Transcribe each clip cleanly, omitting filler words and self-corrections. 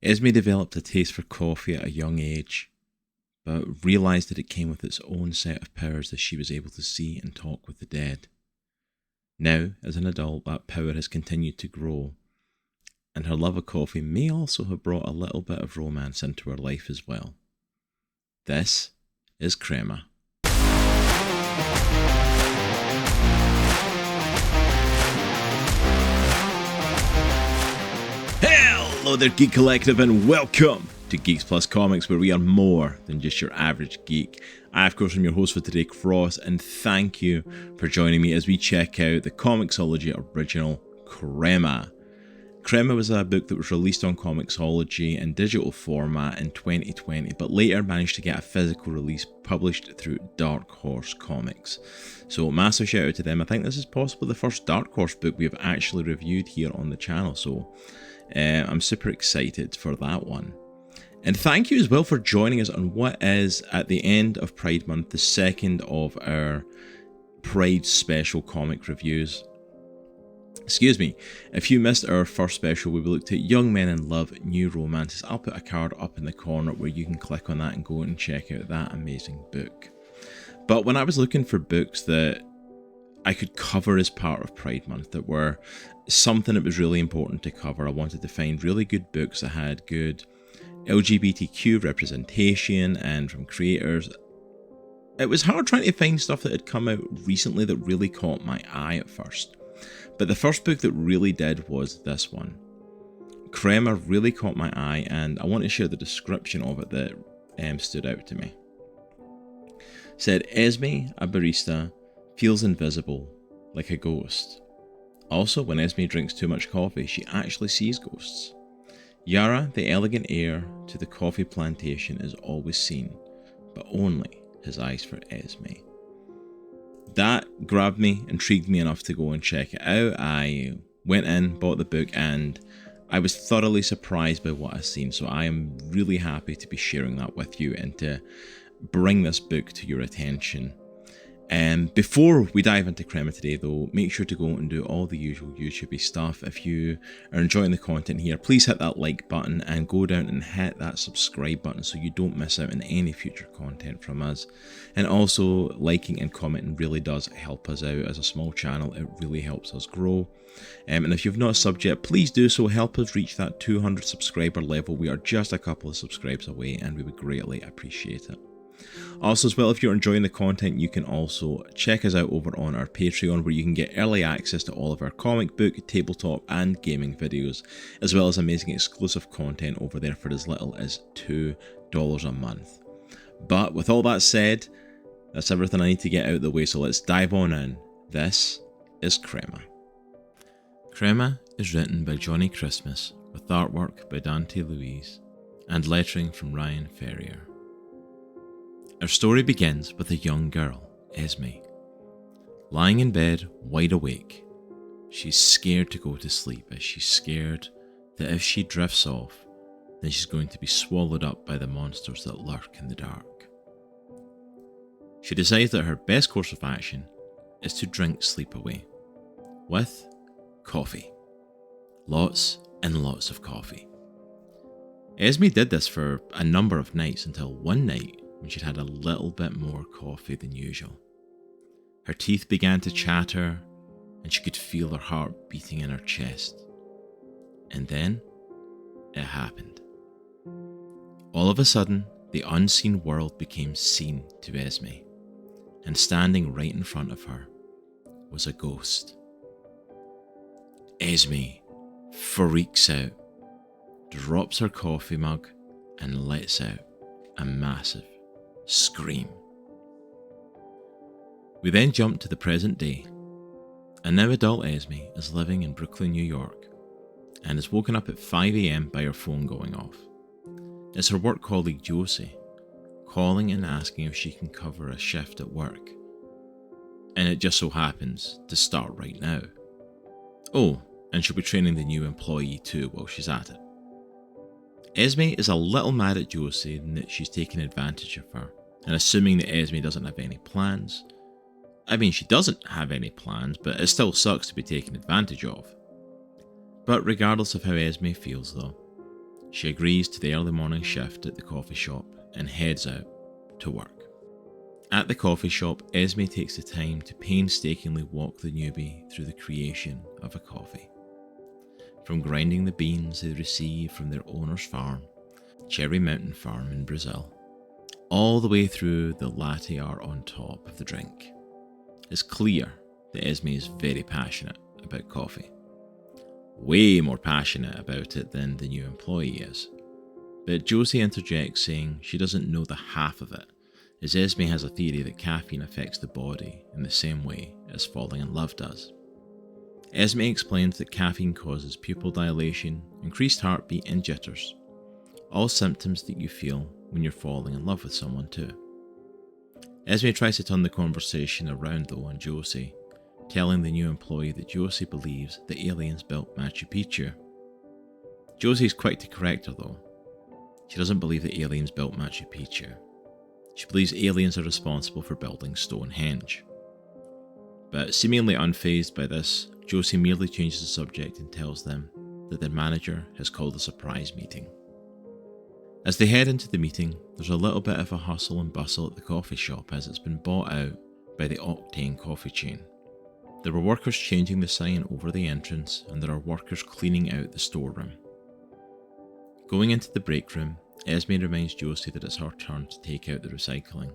Esme developed a taste for coffee at a young age, but realised that it came with its own set of powers as she was able to see and talk with the dead. Now, as an adult, that power has continued to grow, and her love of coffee may also have brought a little bit of romance into her life as well. This is Crema. Hello there, Geek Collective, and welcome to Geeks Plus Comics, where we are more than just your average geek. I, of course, am your host for today, Cross, and thank you for joining me as we check out the Comixology original, Crema. Crema was a book that was released on Comixology in digital format in 2020, but later managed to get a physical release published through Dark Horse Comics. So massive shout out to them. I think this is possibly the first Dark Horse book we have actually reviewed here on the channel, so I'm super excited for that one. And thank you as well for joining us on what is, at the end of Pride Month, the second of our Pride special comic reviews. Excuse me, if you missed our first special where we looked at Young Men in Love, New Romances, I'll put a card up in the corner where you can click on that and go and check out that amazing book. But when I was looking for books that I could cover as part of Pride Month, that were something that was really important to cover, I wanted to find really good books that had good LGBTQ representation and from creators. It was hard trying to find stuff that had come out recently that really caught my eye at first. But the first book that really did was this one. Crema really caught my eye, and I want to share the description of it that stood out to me. It said, Esme, a barista, feels invisible, like a ghost. Also, when Esme drinks too much coffee, she actually sees ghosts. Yara, the elegant heir to the coffee plantation, is always seen, but only his eyes for Esme. That grabbed me, intrigued me enough to go and check it out. I went in, bought the book, and I was thoroughly surprised by what I've seen. So I am really happy to be sharing that with you and to bring this book to your attention. Before we dive into Crema today though, make sure to go and do all the usual YouTube stuff. If you are enjoying the content here, please hit that like button and go down and hit that subscribe button so you don't miss out on any future content from us. And also, liking and commenting really does help us out. As a small channel, it really helps us grow. And if you've not subbed yet, please do so. Help us reach that 200 subscriber level. We are just a couple of subscribes away and we would greatly appreciate it. Also as well, if you're enjoying the content, you can also check us out over on our Patreon, where you can get early access to all of our comic book, tabletop and gaming videos, as well as amazing exclusive content over there for as little as $2 a month. But with all that said, that's everything I need to get out of the way, so let's dive on in. This is Crema. Crema is written by Johnnie Christmas, with artwork by Dante, Luiz, and lettering from Ryan Ferrier. Our story begins with a young girl, Esme, lying in bed, wide awake. She's scared to go to sleep, as she's scared that if she drifts off, then she's going to be swallowed up by the monsters that lurk in the dark. She decides that her best course of action is to drink sleep away, with coffee. Lots and lots of coffee. Esme did this for a number of nights until one night, when she'd had a little bit more coffee than usual. Her teeth began to chatter, and she could feel her heart beating in her chest. And then, it happened. All of a sudden, the unseen world became seen to Esme, and standing right in front of her was a ghost. Esme freaks out, drops her coffee mug, and lets out a massive scream. We then jump to the present day. A now adult Esme is living in Brooklyn, New York, and is woken up at 5 AM by her phone going off. It's her work colleague Josie calling and asking if she can cover a shift at work, and it just so happens to start right now. Oh, and she'll be training the new employee too while she's at it. Esme is a little mad at Josie in that she's taken advantage of her, and assuming that Esme doesn't have any plans. I mean, she doesn't have any plans, but it still sucks to be taken advantage of. But regardless of how Esme feels though, She agrees to the early morning shift at the coffee shop and heads out to work. At the coffee shop, Esme takes the time to painstakingly walk the newbie through the creation of a coffee. From grinding the beans they receive from their owner's farm, Cherry Mountain Farm in Brazil, all the way through the latte art on top of the drink. It's clear that Esme is very passionate about coffee. Way more passionate about it than the new employee is. But Josie interjects saying she doesn't know the half of it, as Esme has a theory that caffeine affects the body in the same way as falling in love does. Esme explains that caffeine causes pupil dilation, increased heartbeat and jitters, all symptoms that you feel when you're falling in love with someone too. Esme tries to turn the conversation around though on Josie, telling the new employee that Josie believes the aliens built Machu Picchu. Josie's quick to correct her though. She doesn't believe the aliens built Machu Picchu. She believes aliens are responsible for building Stonehenge. But seemingly unfazed by this, Josie merely changes the subject and tells them that their manager has called a surprise meeting. As they head into the meeting, there's a little bit of a hustle and bustle at the coffee shop as it's been bought out by the Octane coffee chain. There were workers changing the sign over the entrance, and there are workers cleaning out the storeroom. Going into the break room, Esme reminds Josie that it's her turn to take out the recycling.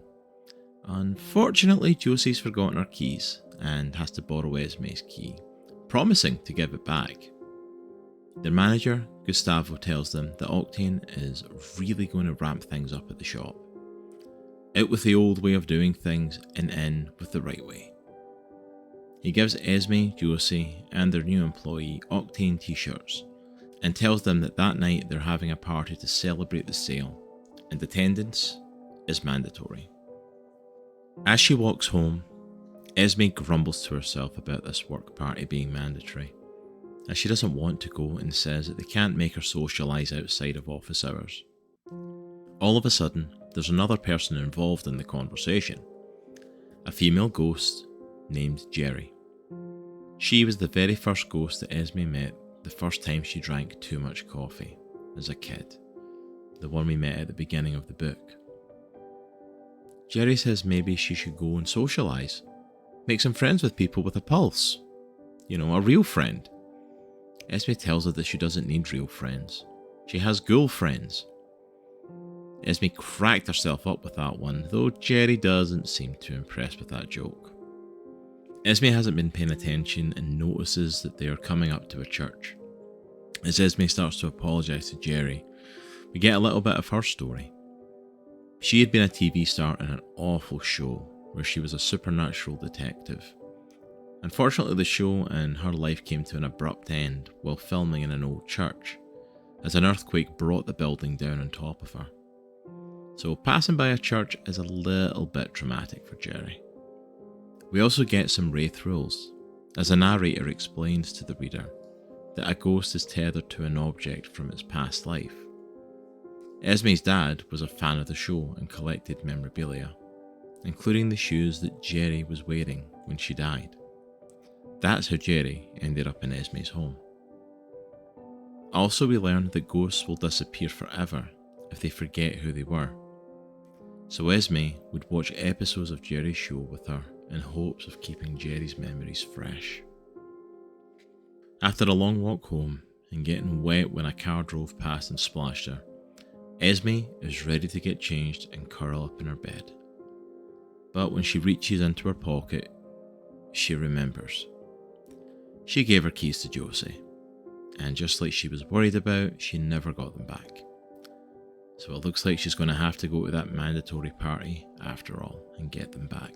Unfortunately, Josie's forgotten her keys and has to borrow Esme's key, promising to give it back. Their manager, Gustavo, tells them that Octane is really going to ramp things up at the shop. Out with the old way of doing things and in with the right way. He gives Esme, Josie, and their new employee Octane t-shirts and tells them that night they're having a party to celebrate the sale and attendance is mandatory. As she walks home, Esme grumbles to herself about this work party being mandatory, as she doesn't want to go and says that they can't make her socialise outside of office hours. All of a sudden, there's another person involved in the conversation, a female ghost named Jerry. She was the very first ghost that Esme met the first time she drank too much coffee as a kid, the one we met at the beginning of the book. Jerry says maybe she should go and socialise, make some friends with people with a pulse, a real friend. Esme tells her that she doesn't need real friends, she has ghoul friends. Esme cracked herself up with that one, though Jerry doesn't seem too impressed with that joke. Esme hasn't been paying attention and notices that they are coming up to a church. As Esme starts to apologise to Jerry, we get a little bit of her story. She had been a TV star in an awful show where she was a supernatural detective. Unfortunately, the show and her life came to an abrupt end while filming in an old church, as an earthquake brought the building down on top of her. So passing by a church is a little bit traumatic for Jerry. We also get some wraith rules, as a narrator explains to the reader that a ghost is tethered to an object from its past life. Esme's dad was a fan of the show and collected memorabilia, including the shoes that Jerry was wearing when she died. That's how Jerry ended up in Esme's home. Also, we learned that ghosts will disappear forever if they forget who they were. So Esme would watch episodes of Jerry's show with her in hopes of keeping Jerry's memories fresh. After a long walk home and getting wet when a car drove past and splashed her, Esme is ready to get changed and curl up in her bed. But when she reaches into her pocket, she remembers. She gave her keys to Josie, and just like she was worried about, she never got them back. So it looks like she's going to have to go to that mandatory party after all and get them back.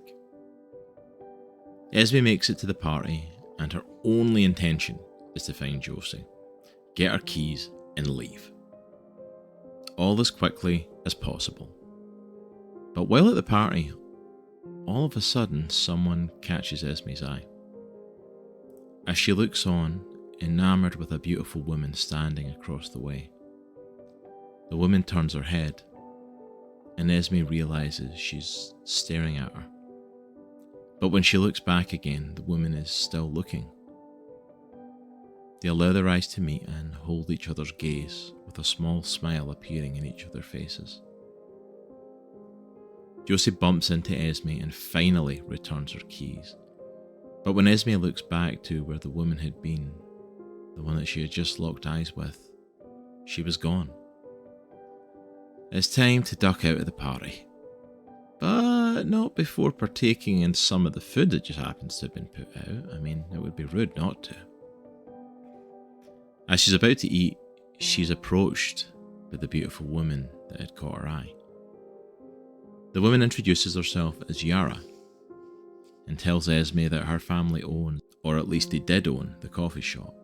Esme makes it to the party, and her only intention is to find Josie, get her keys, and leave. All as quickly as possible. But while at the party, all of a sudden someone catches Esme's eye. As she looks on, enamoured with a beautiful woman standing across the way. The woman turns her head, and Esme realises she's staring at her. But when she looks back again, the woman is still looking. They allow their eyes to meet and hold each other's gaze with with a small smile appearing in each of their faces. Josie bumps into Esme and finally returns her keys. But when Esme looks back to where the woman had been, the one that she had just locked eyes with, she was gone. It's time to duck out of the party. But not before partaking in some of the food that just happens to have been put out. I mean, it would be rude not to. As she's about to eat, she's approached by the beautiful woman that had caught her eye. The woman introduces herself as Yara and tells Esme that her family owns, or at least they did own, the coffee shop,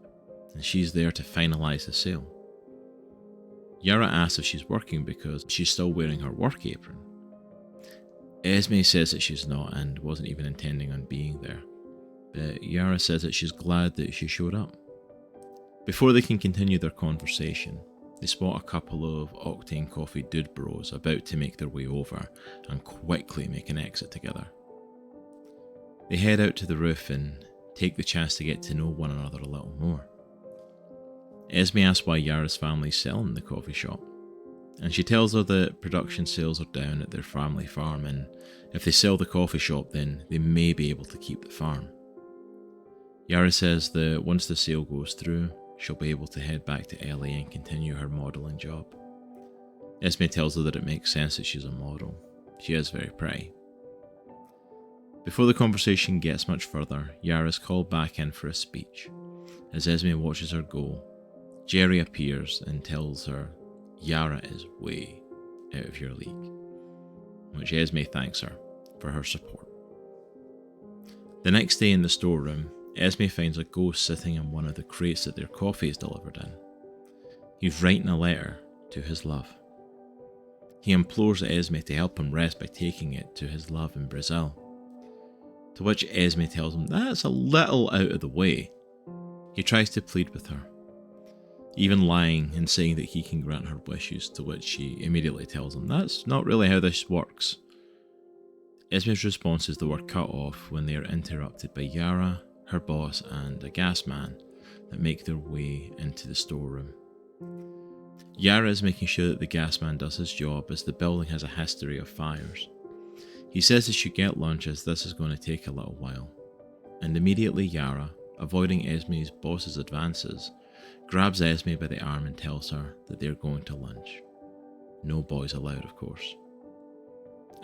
and she's there to finalise the sale. Yara asks if she's working because she's still wearing her work apron. Esme says that she's not and wasn't even intending on being there, but Yara says that she's glad that she showed up. Before they can continue their conversation, they spot a couple of Octane Coffee dude bros about to make their way over and quickly make an exit together. They head out to the roof and take the chance to get to know one another a little more. Esme asks why Yara's family's selling the coffee shop, and she tells her that production sales are down at their family farm, and if they sell the coffee shop then they may be able to keep the farm. Yara says that once the sale goes through, she'll be able to head back to LA and continue her modelling job. Esme tells her that it makes sense that she's a model. She is very pretty. Before the conversation gets much further, Yara's called back in for a speech. As Esme watches her go, Jerry appears and tells her Yara is way out of your league, which Esme thanks her for her support. The next day in the storeroom, Esme finds a ghost sitting in one of the crates that their coffee is delivered in. He's writing a letter to his love. He implores Esme to help him rest by taking it to his love in Brazil, to which Esme tells him that's a little out of the way. He tries to plead with her, even lying and saying that he can grant her wishes, to which she immediately tells him that's not really how this works. Esme's response is they were cut off when they are interrupted by Yara, her boss, and a gas man that make their way into the storeroom. Yara is making sure that the gas man does his job, as the building has a history of fires. He says they should get lunch as this is going to take a little while, and immediately Yara, avoiding Esme's boss's advances, grabs Esme by the arm and tells her that they're going to lunch. No boys allowed, of course.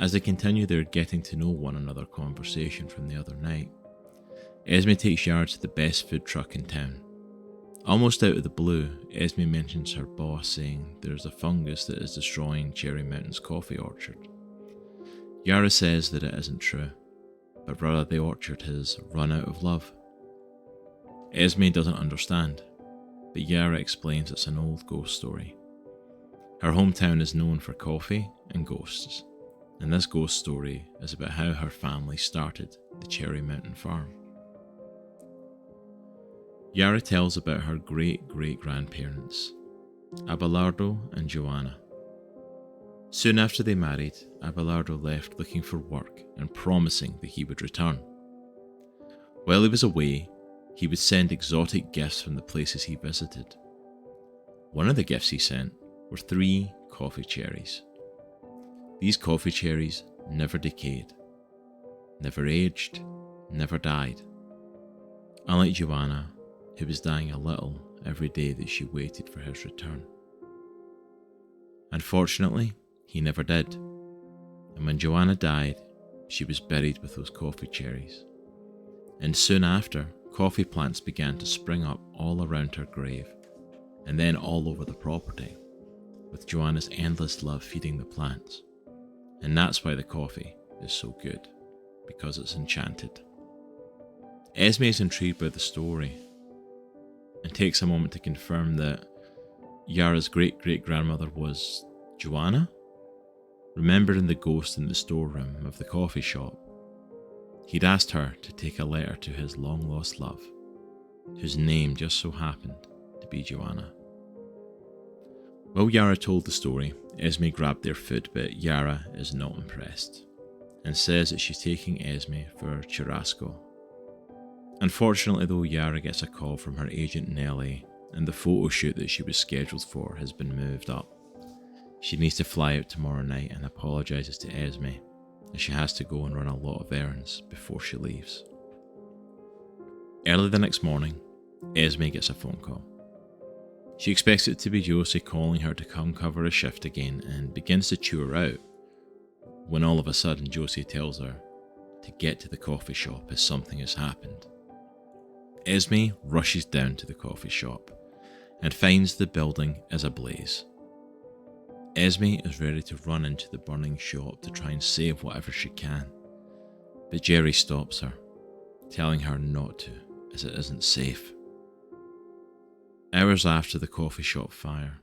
As they continue their getting to know one another conversation from the other night, Esme takes Yara to the best food truck in town. Almost out of the blue, Esme mentions her boss saying there's a fungus that is destroying Cherry Mountain's coffee orchard. Yara says that it isn't true, but rather the orchard has run out of love. Esme doesn't understand, but Yara explains it's an old ghost story. Her hometown is known for coffee and ghosts, and this ghost story is about how her family started the Cherry Mountain farm. Yara tells about her great-great-grandparents, Abelardo and Joanna. Soon after they married, Abelardo left looking for work and promising that he would return. While he was away, he would send exotic gifts from the places he visited. One of the gifts he sent were 3 coffee cherries. These coffee cherries never decayed, never aged, never died. Unlike Joanna, who was dying a little every day that she waited for his return. Unfortunately, he never did, and when Joanna died, she was buried with those coffee cherries. And soon after, coffee plants began to spring up all around her grave, and then all over the property, with Joanna's endless love feeding the plants. And that's why the coffee is so good, because it's enchanted. Esme is intrigued by the story, and takes a moment to confirm that Yara's great-great-grandmother was Joanna. Remembering the ghost in the storeroom of the coffee shop, he'd asked her to take a letter to his long-lost love, whose name just so happened to be Joanna. While Yara told the story, Esme grabbed their food, but Yara is not impressed, and says that she's taking Esme for churrasco. Unfortunately though, Yara gets a call from her agent in LA and the photo shoot that she was scheduled for has been moved up. She needs to fly out tomorrow night and apologises to Esme, as she has to go and run a lot of errands before she leaves. Early the next morning, Esme gets a phone call. She expects it to be Josie calling her to come cover a shift again and begins to chew her out, when all of a sudden Josie tells her to get to the coffee shop as something has happened. Esme rushes down to the coffee shop and finds the building is ablaze. Esme is ready to run into the burning shop to try and save whatever she can, but Jerry stops her, telling her not to, as it isn't safe. Hours after the coffee shop fire,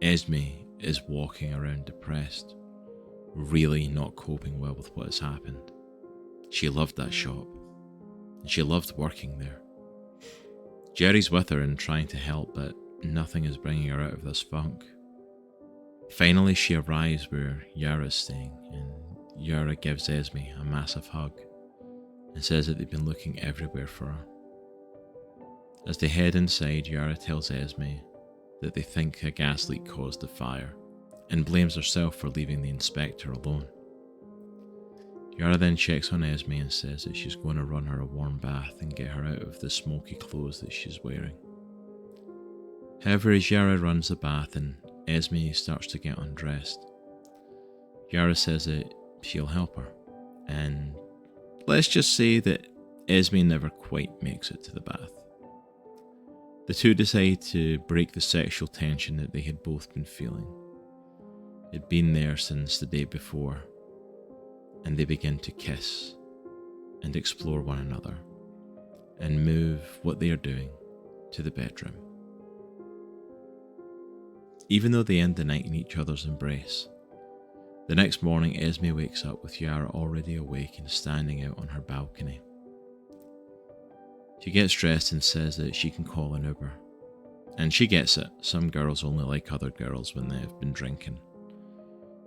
Esme is walking around depressed, really not coping well with what has happened. She loved that shop, and she loved working there. Jerry's with her and trying to help, but nothing is bringing her out of this funk. Finally, she arrives where Yara's staying, and Yara gives Esme a massive hug and says that they've been looking everywhere for her. As they head inside, Yara tells Esme that they think a gas leak caused the fire and blames herself for leaving the inspector alone. Yara then checks on Esme and says that she's going to run her a warm bath and get her out of the smoky clothes that she's wearing. However, as Yara runs the bath and Esme starts to get undressed, Yara says that she'll help her, and let's just say that Esme never quite makes it to the bath. The two decide to break the sexual tension that they had both been feeling. It'd been there since the day before, and they begin to kiss and explore one another and move what they are doing to the bedroom. Even though they end the night in each other's embrace, the next morning Esme wakes up with Yara already awake and standing out on her balcony. She gets dressed and says that she can call an Uber. And she gets it, some girls only like other girls when they have been drinking.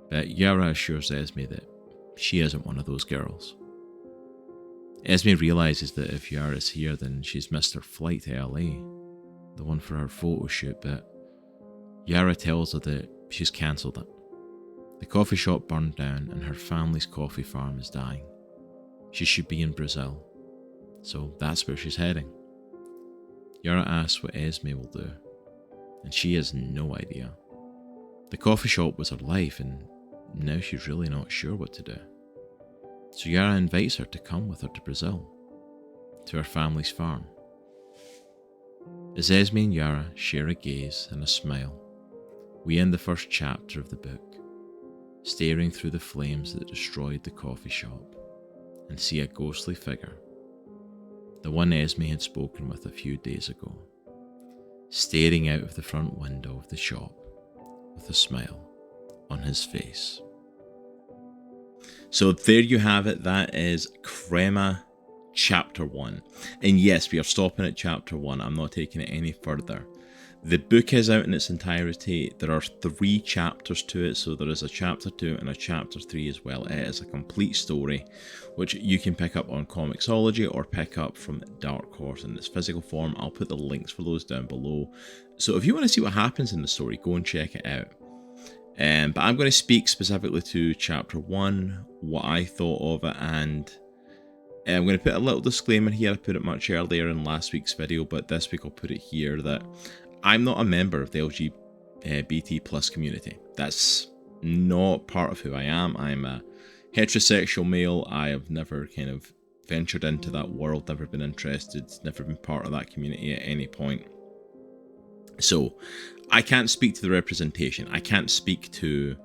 But Yara assures Esme that she isn't one of those girls. Esme realises that if Yara's here then she's missed her flight to LA, the one for her photo shoot, but Yara tells her that she's cancelled it. The coffee shop burned down and her family's coffee farm is dying. She should be in Brazil, so that's where she's heading. Yara asks what Esme will do, and she has no idea. The coffee shop was her life, and now she's really not sure what to do. So Yara invites her to come with her to Brazil, to her family's farm. As Esme and Yara share a gaze and a smile, we end the first chapter of the book, staring through the flames that destroyed the coffee shop, and see a ghostly figure, the one Esme had spoken with a few days ago, staring out of the front window of the shop with a smile on his face. So there you have it. That is Crema Chapter 1. And yes, we are stopping at Chapter 1. I'm not taking it any further. The book is out in its entirety. There are 3 chapters to it, so there is a Chapter 2 and a Chapter 3 as well. It is a complete story, which you can pick up on Comixology or pick up from Dark Horse in its physical form. I'll put the links for those down below. So if you want to see what happens in the story, go and check it out. But I'm going to speak specifically to Chapter 1, what I thought of it, and I'm going to put a little disclaimer here. I put it much earlier in last week's video, but this week I'll put it here that I'm not a member of the LGBT plus community. That's not part of who I am. I'm a heterosexual male. I have never kind of ventured into that world, never been interested, never been part of that community at any point. So I can't speak to the representation. I can't speak to,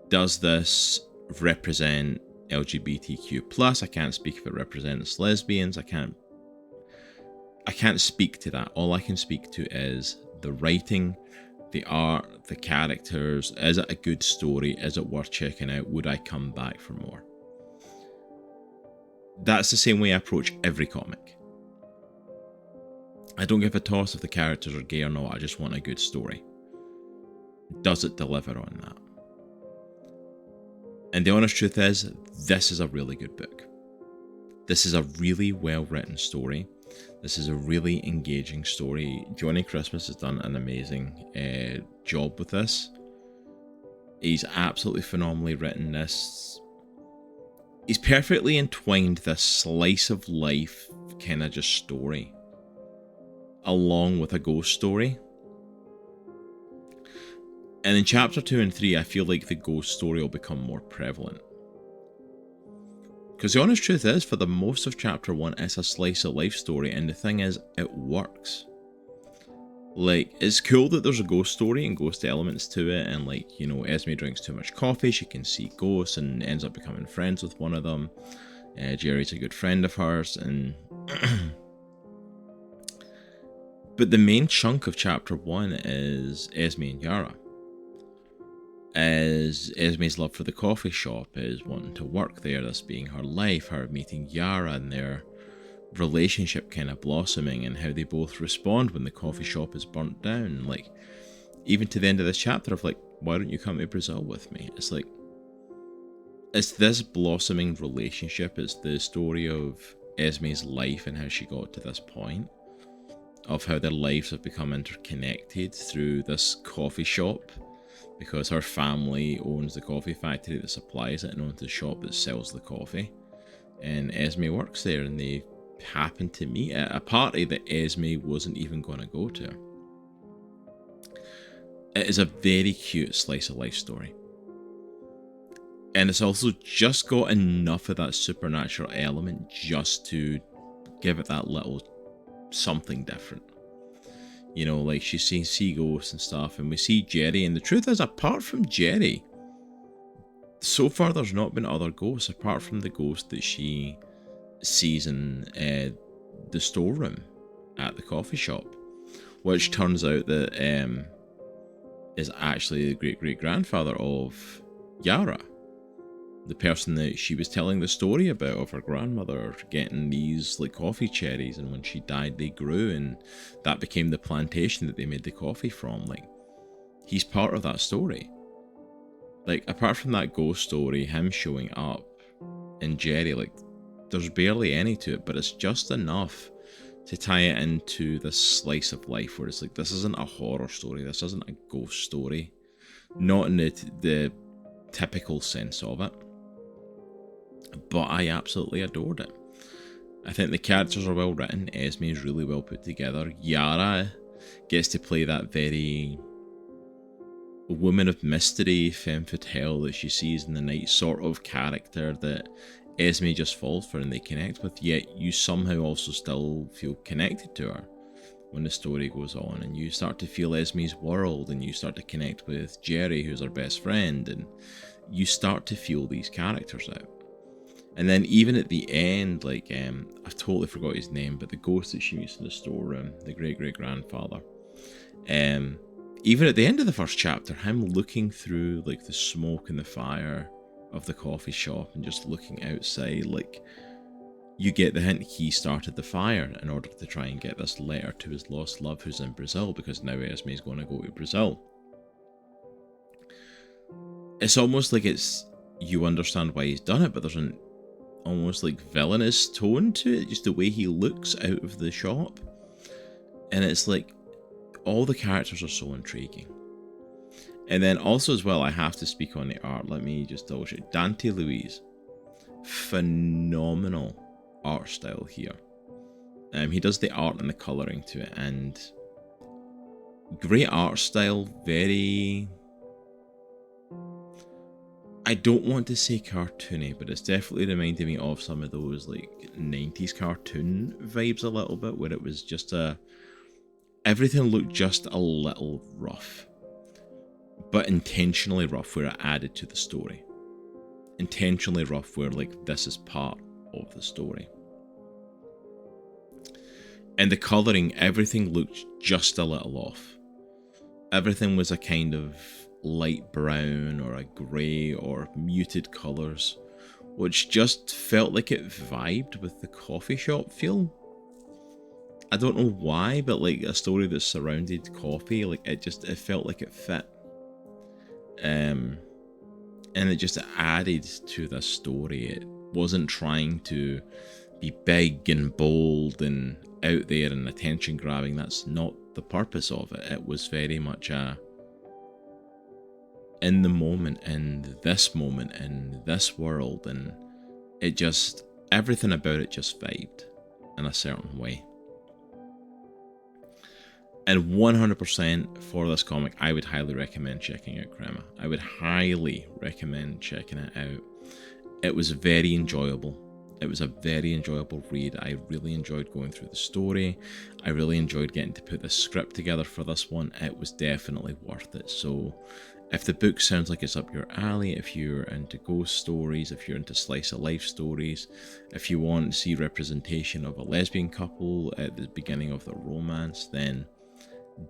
does this represent LGBTQ+? I can't speak if it represents lesbians. I can't speak to that. All I can speak to is the writing, the art, the characters. Is it a good story? Is it worth checking out? Would I come back for more? That's the same way I approach every comic. I don't give a toss if the characters are gay or not. I just want a good story. Does it deliver on that? And the honest truth is, this is a really good book. This is a really well written story. This is a really engaging story. Johnnie Christmas has done an amazing job with this. He's absolutely phenomenally written this. He's perfectly entwined this slice of life kind of just story along with a ghost story. And in chapter 2 and 3, I feel like the ghost story will become more prevalent. Because the honest truth is, for the most of chapter 1, it's a slice of life story, and the thing is, it works. Like, it's cool that there's a ghost story and ghost elements to it, and like, you know, Esme drinks too much coffee, she can see ghosts and ends up becoming friends with one of them. Jerry's a good friend of hers, and but the main chunk of chapter 1 is Esme and Yara. As Esme's love for the coffee shop, is wanting to work there, this being her life, her meeting Yara and their relationship kind of blossoming, and how they both respond when the coffee shop is burnt down. Like, even to the end of this chapter of like, why don't you come to Brazil with me? It's like, it's this blossoming relationship. It's the story of Esme's life and how she got to this point, of how their lives have become interconnected through this coffee shop, because her family owns the coffee factory that supplies it and owns the shop that sells the coffee. And Esme works there, and they happen to meet at a party that Esme wasn't even going to go to. It is a very cute slice of life story. And it's also just got enough of that supernatural element just to give it that little something different. You know, like she's seeing sea ghosts and stuff, and we see Jerry, and the truth is, apart from Jerry, so far there's not been other ghosts apart from the ghost that she sees in the storeroom at the coffee shop, which turns out that is actually the great-great-grandfather of Yara, the person that she was telling the story about, of her grandmother getting these like coffee cherries, and when she died they grew, and that became the plantation that they made the coffee from. Like, he's part of that story. Like, apart from that ghost story, him showing up, and Jerry, like, there's barely any to it, but it's just enough to tie it into this slice of life where it's like, this isn't a horror story, this isn't a ghost story, not in the typical sense of it. But I absolutely adored it. I think the characters are well written. Esme is really well put together. Yara gets to play that very woman of mystery, femme fatale that she sees in the night sort of character that Esme just falls for and they connect with, yet you somehow also still feel connected to her when the story goes on, and you start to feel Esme's world, and you start to connect with Jerry, who's her best friend, and you start to feel these characters out. And then even at the end, like, I've totally forgot his name, but the ghost that she meets in the storeroom, the great-great-grandfather, even at the end of the first chapter, him looking through, like, the smoke and the fire of the coffee shop and just looking outside, like, you get the hint he started the fire in order to try and get this letter to his lost love who's in Brazil, because now Esme is going to go to Brazil. It's almost like you understand why he's done it, but there's an almost like villainous tone to it, just the way he looks out of the shop. And it's like, all the characters are so intriguing. And then also as well, I have to speak on the art. Let me just double check. Dante Luiz, phenomenal art style here. He does the art and the colouring to it, and great art style, very, I don't want to say cartoony, but it's definitely reminded me of some of those like 90s cartoon vibes a little bit, where it was just everything looked just a little rough, but intentionally rough where it added to the story. Intentionally rough where, like, this is part of the story. And the colouring, everything looked just a little off. Everything was a kind of light brown or a grey or muted colours, which just felt like it vibed with the coffee shop feel. I don't know why, but like a story that surrounded coffee, like it felt like it fit. And it just added to the story. It wasn't trying to be big and bold, and out there and attention grabbing. That's not the purpose of it. It was very much in the moment, in this world, and it just, everything about it just vibed in a certain way. And 100% for this comic, I would highly recommend checking out Crema. I would highly recommend checking it out. It was very enjoyable. It was a very enjoyable read. I really enjoyed going through the story. I really enjoyed getting to put the script together for this one. It was definitely worth it. So if the book sounds like it's up your alley, if you're into ghost stories, if you're into slice of life stories, if you want to see representation of a lesbian couple at the beginning of the romance, then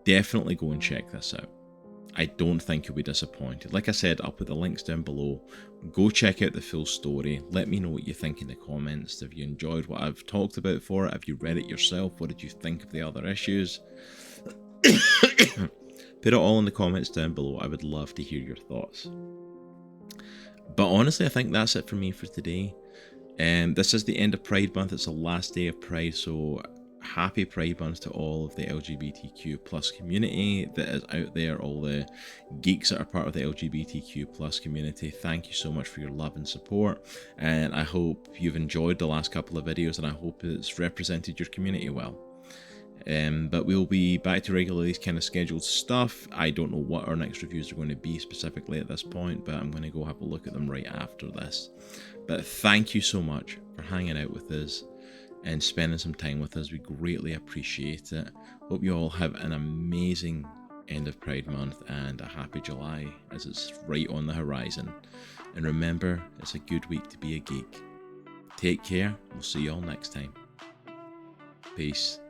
definitely go and check this out. I don't think you'll be disappointed. Like I said, I'll put the links down below. Go check out the full story. Let me know what you think in the comments. Have you enjoyed what I've talked about for it? Have you read it yourself? What did you think of the other issues? Put it all in the comments down below. I would love to hear your thoughts. But honestly, I think that's it for me for today. This is the end of Pride Month. It's the last day of Pride, so happy Pride Month to all of the LGBTQ plus community that is out there, all the geeks that are part of the LGBTQ plus community. Thank you so much for your love and support, and I hope you've enjoyed the last couple of videos, and I hope it's represented your community well. But we'll be back to regularly kind of scheduled stuff. I don't know what our next reviews are going to be specifically at this point, but I'm going to go have a look at them right after this. But thank you so much for hanging out with us and spending some time with us. We greatly appreciate it. Hope you all have an amazing end of Pride Month and a happy July as it's right on the horizon. And remember, it's a good week to be a geek. Take care. We'll see you all next time. Peace.